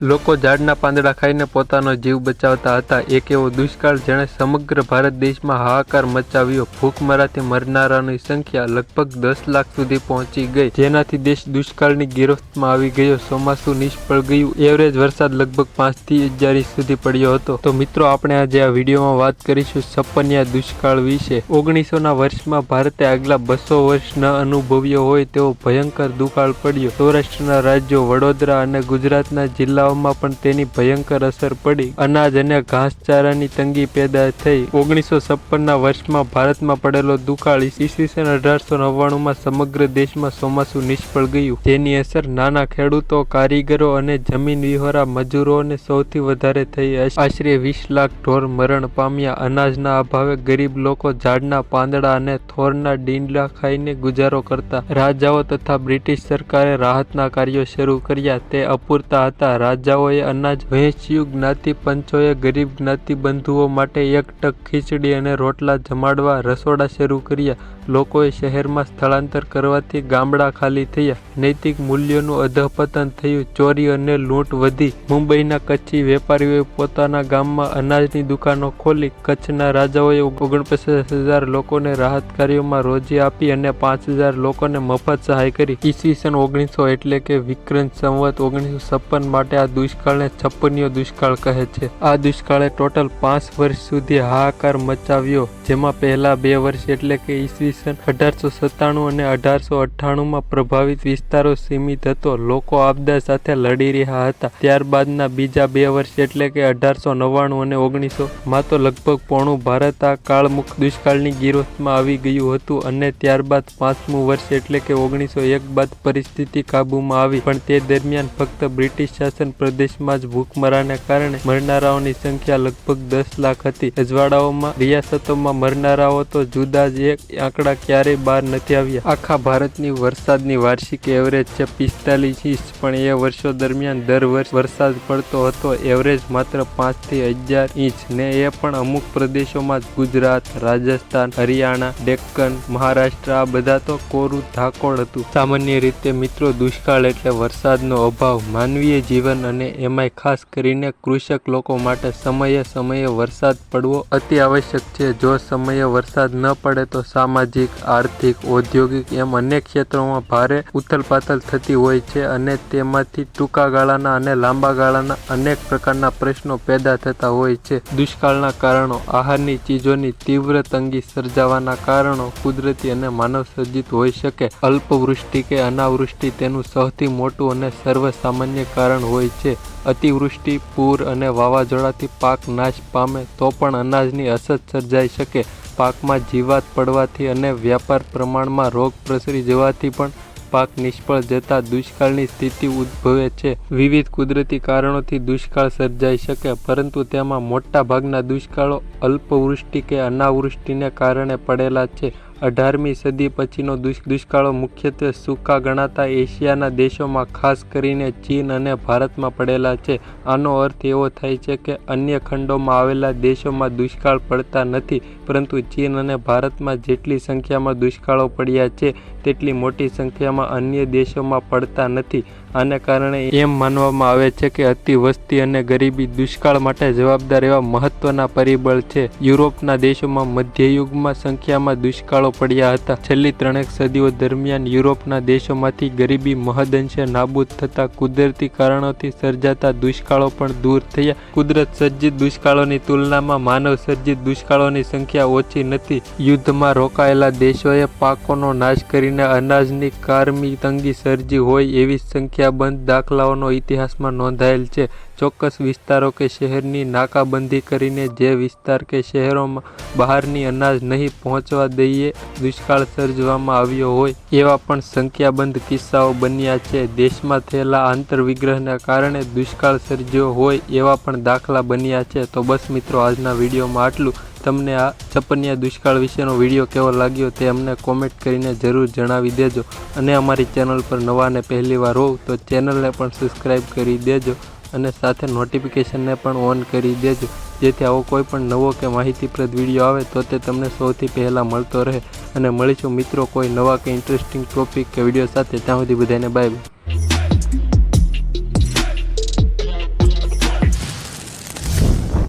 લોકો ઝાડના પાંદડા ખાઈને પોતાનો જીવ બચાવતા હતા. એક એવો દુષ્કાળ જેણે સમગ્ર ભારત દેશમાં હાહાકાર મચાવ્યો. ભૂખમરાથી મરનારાની સંખ્યા લગભગ 10 લાખ સુધી પહોંચી ગઈ, જેનાથી દેશ દુષ્કાળની ગિરફ્તમાં આવી ગયો. ચોમાસું નિષ્ફળ ગયું. એવરેજ વરસાદ લગભગ 5 થી 11 ઇંચ સુધી પડ્યો હતો. તો મિત્રો, આપણે આજે આ વિડીયોમાં વાત કરીશું છપ્પનિયા દુષ્કાળ વિશે. 1900ના વર્ષમાં ભારતે આગલા 200 વર્ષ ન અનુભવ્યો હોય તેવો ભયંકર દુકાળ પડ્યો. સૌરાષ્ટ્રના રાજ્યો, વડોદરા અને ગુજરાતના જિલ્લાઓ માં પણ તેની ભયંકર અસર પડી. અનાજ અને ઘાસચારાની તંગી પેદા થઈ. 1956ના વર્ષમાં ભારતમાં પડેલો દુકાળ ઈસવીસન 1899માં સમગ્ર દેશમાં ચોમાસું નિષ્ફળ ગયું, જેની અસર નાના ખેડૂતો, કારીગરો અને જમીન વિહોરા મજૂરોને સૌથી વધારે થઈ. આશરે 20 લાખ ઢોર મરણ પામ્યા. અનાજના અભાવે ગરીબ લોકો ઝાડના પાંદડા અને થોરના ડીંડલા ખાઈને ગુજારો કરતા. રાજાઓ તથા બ્રિટિશ સરકારે રાહતના કાર્યો શરૂ કર્યા, તે અપૂરતા હતા. રાજાઓએ અનાજ વહેંચ્યું. જ્ઞાતિ પંચોએ ગરીબ જ્ઞાતિ બંધુઓ માટે 1 ટક ખીચડી અને રોટલા જમાડવા રસોડા શરૂ કર્યા. લોકોએ શહેરમાં સ્થળાંતર કરવાથી ગામડા ખાલી થયા. નૈતિક મૂલ્યોનું અધઃપતન થયું. ચોરી અને લૂંટ વધી. મુંબઈના કચ્છી વેપારીઓએ પોતાના ગામમાં અનાજની દુકાનો ખોલી. કચ્છના રાજાઓએ 49,000 લોકોને રાહત કાર્યોમાં રોજી આપી અને 5,000 લોકોને મફત સહાય કરી. ઈસવીસન 1900 એટલે કે વિક્રમ સંવત 1956 માટે આ દુષ્કાળને છપ્પનિયો દુષ્કાળ કહે છે. આ દુષ્કાળે ટોટલ 5 વર્ષ સુધી હાહાકાર મચાવ્યો, જેમાં પહેલા 2 વર્ષ એટલે કે ઈસવીસન 1897 અને 1898માં પ્રભાવિત વિસ્તારો સીમિત હતો. લોકો આપદા સાથે લડી રહ્યા હતા. ત્યારબાદના બીજા 2 વર્ષ એટલે કે 1899 અને 1900માં તો લગભગ પોણું ભારત આ કાળમુખ દુષ્કાળની ગિરફ્તમાં આવી ગયું હતું. અને ત્યારબાદ 5મું વર્ષ એટલે કે 1901 બાદ પરિસ્થિતિ કાબૂમાં આવી. પણ તે દરમિયાન ફક્ત બ્રિટિશ શાસન પ્રદેશમાં જ ભૂખમરાને કારણે મરનારાઓની સંખ્યા લગભગ 10 લાખ હતી. અજવાળાઓમાં, રિયાસતોમાં મરનારાઓ તો જુદા જ, આંકડા ક્યારેય બહાર નથી આવ્યા. આખા ભારતની વરસાદની વાર્ષિક એવરેજ છે 45 ઇંચ, પણ એ વર્ષો દરમિયાન દર વર્ષ વરસાદ પડતો હતો. એવરેજ માત્ર 5 થી 11 ઇંચ, ને એ પણ અમુક પ્રદેશોમાં જ. ગુજરાત, રાજસ્થાન, હરિયાણા, ડેક્કન, મહારાષ્ટ્ર આ બધા તો કોરું ધાકોડ હતું. સામાન્ય રીતે મિત્રો, દુષ્કાળ એટલે વરસાદનો અભાવ. માનવીય જીવન અને એમાંય ખાસ કરીને કૃષક લોકો માટે સમયે સમયે વરસાદ પડવો અતિ આવશ્યક છે. જો સમયે વરસાદ ન પડે તો સામાજિક, આર્થિક, ઔદ્યોગિક એમ અનેક ક્ષેત્રોમાં ભારે ઉથલપાથલ થતી હોય છે અને તેમાંથી ટૂંકા ગાળાના અને લાંબા ગાળાના અનેક પ્રકારના પ્રશ્નો પેદા થતા હોય છે. દુષ્કાળના કારણો. આહારની ચીજોની તીવ્ર તંગી સર્જાવાના કારણો કુદરતી અને માનવ સર્જિત હોઈ શકે. અલ્પવૃષ્ટિ કે અનાવૃષ્ટિ તેનું સૌથી મોટું અને સર્વસામાન્ય કારણ હોય છે. અતિવૃષ્ટિ, પૂર અને વાવાઝોડાથી પાક નાશ પામે તો પણ અનાજની અછત સર્જાઈ શકે. પાકમાં જીવાત પડવાથી અને વ્યાપાર પ્રમાણમાં રોગ પ્રસરી જવાથી પણ પાક નિષ્ફળ જતા દુષ્કાળની સ્થિતિ ઉદ્ભવે છે. વિવિધ કુદરતી કારણોથી દુષ્કાળ સર્જાઈ શકે, પરંતુ તેમાં મોટા ભાગના દુષ્કાળો અલ્પવૃષ્ટિ કે અનાવૃષ્ટિને કારણે પડેલા છે. 18મી સદી પછીનો દુષ્કાળો મુખ્યત્વે સૂકા ગણાતા એશિયાના દેશોમાં, ખાસ કરીને ચીન અને ભારતમાં પડેલા છે. આનો અર્થ એવો થાય છે કે અન્ય ખંડોમાં આવેલા દેશોમાં દુષ્કાળ પડતા નથી, પરંતુ ચીન અને ભારતમાં જેટલી સંખ્યામાં દુષ્કાળો પડ્યા છે તેટલી મોટી સંખ્યામાં અન્ય દેશોમાં પડતા નથી. આને કારણે એમ માનવામાં આવે છે કે અતિવસ્તી અને ગરીબી દુષ્કાળ માટે જવાબદાર એવા મહત્વના પરિબળ છે. યુરોપના દેશોમાં મધ્યયુગમાં સંખ્યામાં દુષ્કાળો પડ્યા હતા. છેલ્લી 3 સદીઓ દરમિયાન યુરોપના દેશોમાંથી ગરીબી મહદઅંશે નાબૂદ થતા કુદરતી કારણોથી સર્જાતા દુષ્કાળો પણ દૂર થયા. કુદરત સર્જિત દુષ્કાળોની તુલનામાં માનવ સર્જિત દુષ્કાળોની સંખ્યા ઓછી નથી. યુદ્ધમાં રોકાયેલા દેશોએ પાકોનો નાશ કરીને અનાજની કારમી તંગી સર્જી હોય એવી સંખ્યાબંધ દાખલાઓનો ઇતિહાસમાં નોંધાયેલ છે. ચોક્કસ વિસ્તારો કે શહેરની નાકાબંધી કરીને જે વિસ્તાર કે શહેરોમાં બહારની અનાજ નહીં પહોંચવા દઈએ દુષ્કાળ સર્જવામાં આવ્યો હોય એવા પણ સંખ્યાબંધ કિસ્સાઓ બન્યા છે. દેશમાં થયેલા આંતરવિગ્રહના કારણે દુષ્કાળ સર્જ્યો હોય એવા પણ દાખલા બન્યા છે. તો બસ મિત્રો, આજના વિડીયોમાં આટલું. તમને આ છપ્પનિયા દુષ્કાળ વિશેનો વિડીયો કેવો લાગ્યો તે અમને કોમેન્ટ કરીને જરૂર જણાવી દેજો. અને અમારી ચેનલ પર નવા અને પહેલી વાર હોવ તો ચેનલને પણ સબસ્ક્રાઈબ કરી દેજો અને સાથે નોટિફિકેશનને પણ ઓન કરી દેજો, જેથી આવો કોઈ પણ નવો કે માહિતીપ્રદ વિડીયો આવે તો તે તમને સૌથી પહેલાં મળતો રહે. અને મળીશું મિત્રો કોઈ નવા કે ઇન્ટરેસ્ટિંગ ટોપિક કે વિડીયો સાથે. ત્યાં સુધી બધાને બાય બાય.